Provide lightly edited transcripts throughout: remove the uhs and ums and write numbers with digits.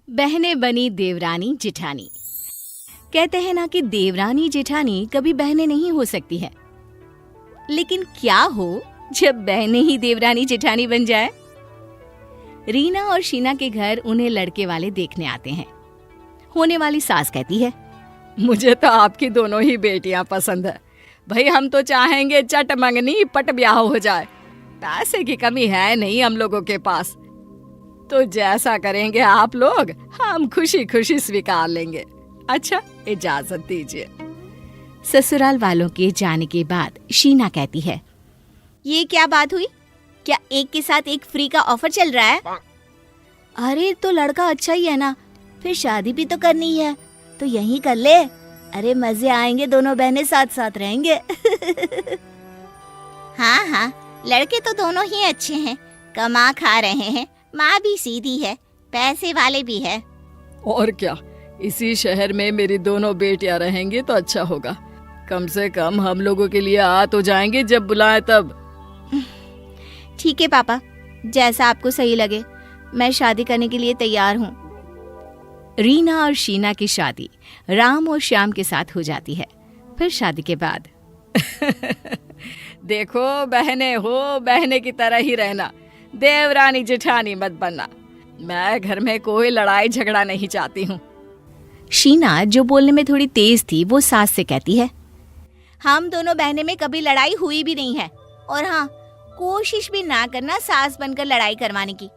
बहनें बनी देवरानी जेठानी। कहते हैं ना कि देवरानी जेठानी कभी बहनें नहीं हो सकती है, लेकिन क्या हो जब बहनें ही देवरानी जेठानी बन जाए। रीना और शीना के घर उन्हें लड़के वाले देखने आते हैं। होने वाली सास कहती है, मुझे तो आपकी दोनों ही बेटियां पसंद है भाई। हम तो चाहेंगे चट मंगनी पट ब्याह हो जाए। पैसे की कमी है नहीं हम लोगों के पास, तो जैसा करेंगे आप लोग हम खुशी खुशी स्वीकार लेंगे। अच्छा, इजाजत दीजिए। ससुराल वालों के जाने के बाद शीना कहती है, ये क्या बात हुई? क्या एक के साथ एक फ्री का ऑफर चल रहा है? अरे तो लड़का अच्छा ही है ना, फिर शादी भी तो करनी है, तो यहीं कर ले। अरे मजे आएंगे, दोनों बहनें साथ साथ रहेंगे। हाँ हाँ, लड़के तो दोनों ही अच्छे हैं, कमा खा रहे हैं, माँ भी सीधी है, पैसे वाले भी है। और क्या, इसी शहर में मेरी दोनों बेटियां रहेंगी तो अच्छा होगा। कम से कम हम लोगों के लिए आ तो जाएंगे जब बुलाएं तब। ठीक है पापा, जैसा आपको सही लगे, मैं शादी करने के लिए तैयार हूँ। रीना और शीना की शादी राम और श्याम के साथ हो जाती है। फिर शादी के बाद देखो बहने हो, बहने की तरह ही रहना, देवरानी जेठानी मत बनना। मैं घर में कोई लड़ाई झगड़ा नहीं चाहती हूँ। शीना, जो बोलने में थोड़ी तेज थी, वो सास से कहती है, हम दोनों बहनें में कभी लड़ाई हुई भी नहीं है, और हाँ, कोशिश भी ना करना सास बनकर लड़ाई करवाने की।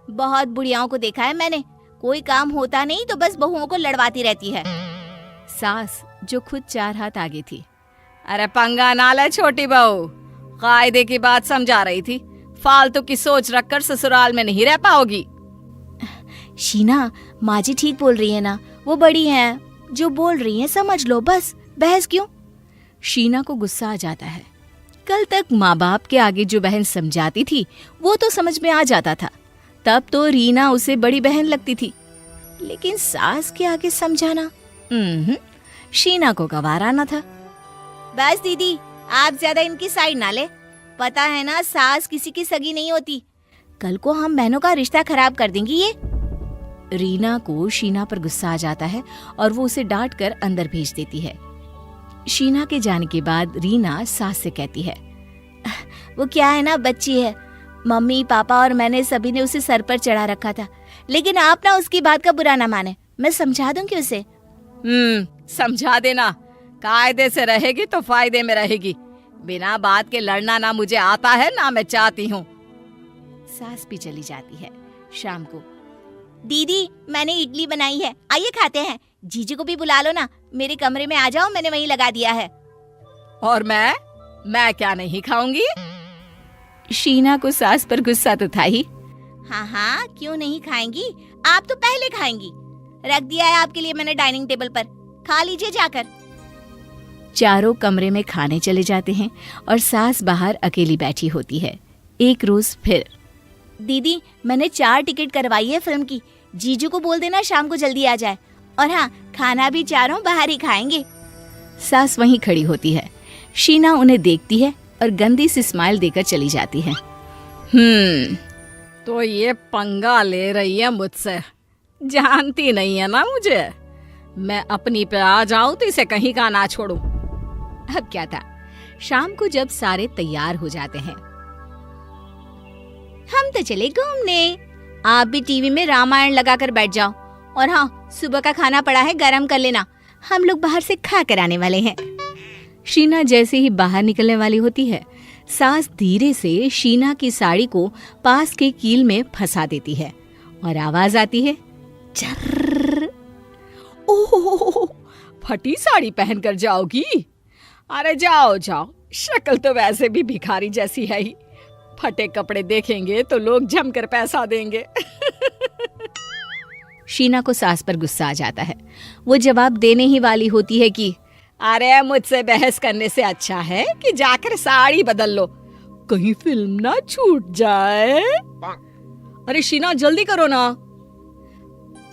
बहुत बुढ़ियाओं को देखा है मैंने, कोई काम होता नहीं तो बस बहुओं को लड़वाती रहती है। सास, जो खुद 4 हाथ आगे थी, अरे पंगा ना ले छोटी बहू, कायदे की बात समझा रही थी। फालतू की सोच रखकर ससुराल में नहीं रह पाओगी। शीना, माँ जी ठीक बोल रही है ना, वो बड़ी हैं, जो बोल रही हैं समझ लो, बस बहस क्यों। शीना को गुस्सा आ जाता है। कल तक माँ बाप के आगे जो बहन समझाती थी वो तो समझ में आ जाता था, तब तो रीना उसे बड़ी बहन लगती थी, लेकिन सास के आगे समझाना शीना को गवारा न था। बस दीदी, आप ज्यादा इनकी साइड ना ले, पता है ना सास किसी की सगी नहीं होती, कल को हम बहनों का रिश्ता खराब कर देंगी ये। रीना को शीना पर गुस्सा आ जाता है और वो उसे डांट कर अंदर भेज देती है। शीना के जाने के बाद रीना सास से कहती है, वो क्या है ना, बच्ची है, मम्मी पापा और मैंने सभी ने उसे सर पर चढ़ा रखा था, लेकिन आप ना उसकी बात का बुरा ना माने, मैं समझा दूंगी उसे। समझा देना, कायदे से रहेगी तो फायदे में रहेगी। बिना बात के लड़ना ना मुझे आता है ना मैं चाहती हूँ। सास भी चली जाती है। शाम को, दीदी मैंने इडली बनाई है, आइए खाते हैं। जीजू को भी बुला लो ना, मेरे कमरे में आ जाओ, मैंने वहीं लगा दिया है। और मैं क्या नहीं खाऊंगी? शीना को सास पर गुस्सा तो था ही। हाँ हाँ, क्यों नहीं खाएंगी, आप तो पहले खाएंगी। रख दिया है आपके लिए मैंने डाइनिंग टेबल पर, खा लीजिए जाकर। चारों कमरे में खाने चले जाते हैं और सास बाहर अकेली बैठी होती है। एक रोज फिर, दीदी मैंने 4 टिकट करवाई है फिल्म की, जीजू को बोल देना शाम को जल्दी आ जाए, और हाँ, खाना भी चारों बाहर ही खाएंगे। सास वहीं खड़ी होती है। शीना उन्हें देखती है और गंदी सी स्माइल देकर चली जाती है। तो ये पंगा ले रही है मुझसे, जानती नहीं है ना मुझे। मैं अपनी पे आ जाऊं तो इसे कहीं का ना छोड़ूं। अब क्या था, शाम को जब सारे तैयार हो जाते हैं, हम तो चले घूमने, आप भी टीवी में रामायण लगाकर बैठ जाओ, और हाँ, सुबह का खाना पड़ा है, गरम कर लेना, हम लोग बाहर से खा कर आने वाले हैं। शीना जैसे ही बाहर निकलने वाली होती है, सास धीरे से शीना की साड़ी को पास के कील में फंसा देती है और आवाज आती है, चर्र। ओह, फटी साड़ी पहनकर जाओगी? अरे जाओ जाओ, शक्ल तो वैसे भी भिखारी जैसी है ही, फटे कपड़े देखेंगे तो लोग जमकर पैसा देंगे। शीना को सास पर गुस्सा आ जाता है। वो जवाब देने ही वाली होती है कि अरे मुझसे बहस करने से अच्छा है कि जाकर साड़ी बदल लो, कहीं फिल्म ना छूट जाए। अरे शीना जल्दी करो ना।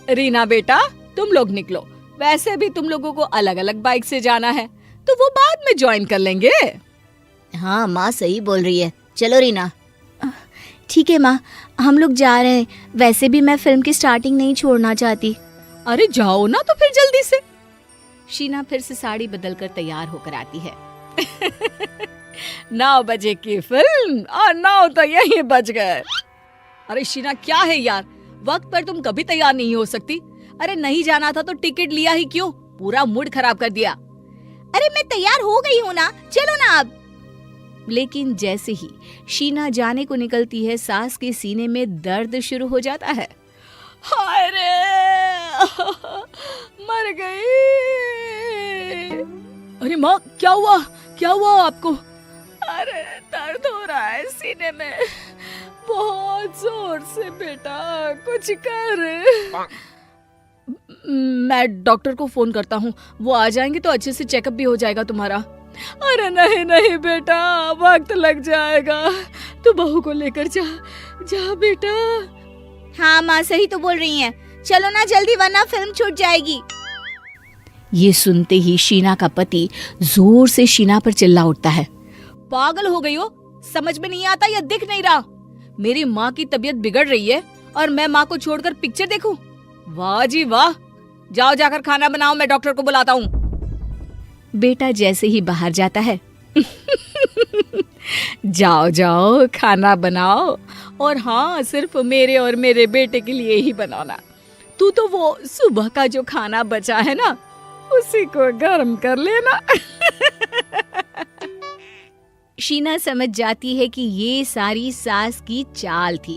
रीना बेटा, तुम लोग निकलो, वैसे भी तुम लोगों को अलग अलग बाइक से जाना है, तो वो बाद में ज्वाइन कर लेंगे। हाँ माँ सही बोल रही है, चलो रीना। ठीक है माँ, हम लोग जा रहे हैं। वैसे भी मैं फिल्म की स्टार्टिंग नहीं छोड़ना चाहती। अरे जाओ ना तो फिर जल्दी से। शीना फिर से साड़ी बदलकर तैयार होकर आती है। 9 बजे की फिल्म और 9 तो यही बज गए। अरे शीना क्या है यार, वक्त पर तुम कभी तैयार नहीं हो सकती। अरे नहीं जाना था तो टिकट लिया ही क्यों? पूरा मूड खराब कर दिया। अरे मैं तैयार हो गई हूँ ना, चलो ना अब। लेकिन जैसे ही शीना जाने को निकलती है, सास के सीने में दर्द शुरू हो जाता है। हाय रे, मर गई। अरे माँ क्या हुआ, क्या हुआ आपको? अरे दर्द हो रहा है सीने में बहुत जोर से। बेटा कुछ कर। मैं डॉक्टर को फोन करता हूँ, वो आ जाएंगे तो अच्छे से चेकअप भी हो जाएगा तुम्हारा। अरे नहीं नहीं बेटा, वक्त लग जाएगा। तू बहू को लेकर जा, जा बेटा। हाँ माँ सही तो बोल रही हैं, चलो ना जल्दी वरना फिल्म छूट जाएगी। ये सुनते ही शीना का पति जोर से शीना पर चिल्ला उठता है। पागल हो गई हो? समझ में नहीं आता या दिख नहीं रहा? मेरी माँ की तबीयत बिगड़ रही है और मैं माँ को छोड़कर पिक्चर देखूं? वाह जी वाह। जाओ जाकर खाना बनाओ, मैं डॉक्टर को बुलाता हूँ। बेटा जैसे ही बाहर जाता है जाओ जाओ खाना बनाओ, और हाँ सिर्फ मेरे और मेरे बेटे के लिए ही बनाना। तू तो वो सुबह का जो खाना बचा है ना, उसी को गर्म कर लेना। शीना समझ जाती है कि ये सारी सास की चाल थी।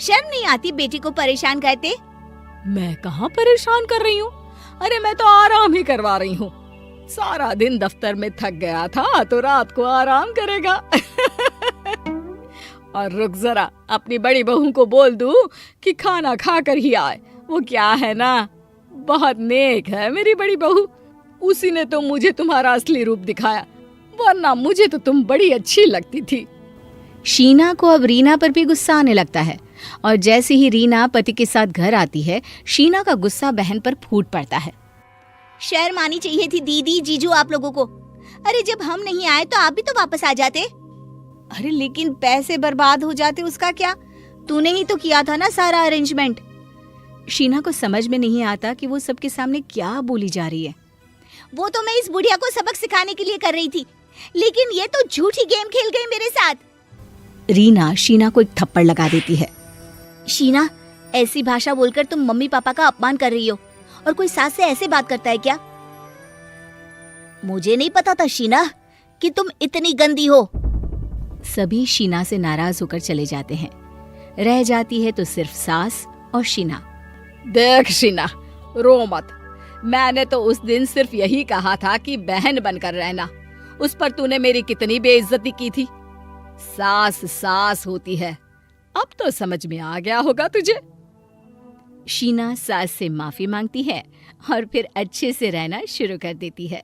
शर्म नहीं आती बेटी को परेशान करते? मैं कहाँ परेशान कर रही हूँ? अरे मैं तो आराम ही करवा रही हूँ। सारा दिन दफ्तर में थक गया था तो रात को आराम करेगा। और रुक जरा, अपनी बड़ी बहू को बोल दूं कि खाना खा कर ही आए। वो क्या है ना, बहुत नेक है मेरी बड़ी बहू। उसी ने तो मुझे तुम्हारा असली रूप दिखाया, वरना मुझे तो तुम बड़ी अच्छी लगती थी। शीना को अब रीना पर भी गुस्सा आने लगता है, और जैसे ही रीना पति के साथ घर आती है, शीना का गुस्सा बहन पर फूट पड़ता है। शर्म आनी चाहिए थी दीदी जीजू आप लोगों को। अरे जब हम नहीं आए तो आप भी तो वापस आ जाते। अरे लेकिन पैसे बर्बाद हो जाते उसका क्या? तूने ही तो किया था ना सारा अरेंजमेंट। शीना को समझ में नहीं आता कि वो सबके सामने क्या बोली जा रही है। वो तो मैं इस बुढ़िया को सबक सिखाने के लिए कर रही थी, लेकिन ये तो झूठी गेम खेल गई मेरे साथ। रीना शीना को एक थप्पड़ लगा देती है। शीना, ऐसी भाषा बोलकर तुम मम्मी पापा का अपमान कर रही हो, और कोई सास से ऐसे बात करता है क्या? मुझे नहीं पता था शीना कि तुम इतनी गंदी हो। सभी शीना से नाराज होकर चले जाते हैं। रह जाती है तो सिर्फ सास और शीना। देख शीना, रो मत। मैंने तो उस दिन सिर्फ यही कहा था कि बहन बनकर रहना। उस पर तूने मेरी कितनी बेइज्जती की थी। सास सास होती है, अब तो समझ में आ गया होगा तुझे। शीना सास से माफी मांगती है और फिर अच्छे से रहना शुरू कर देती है।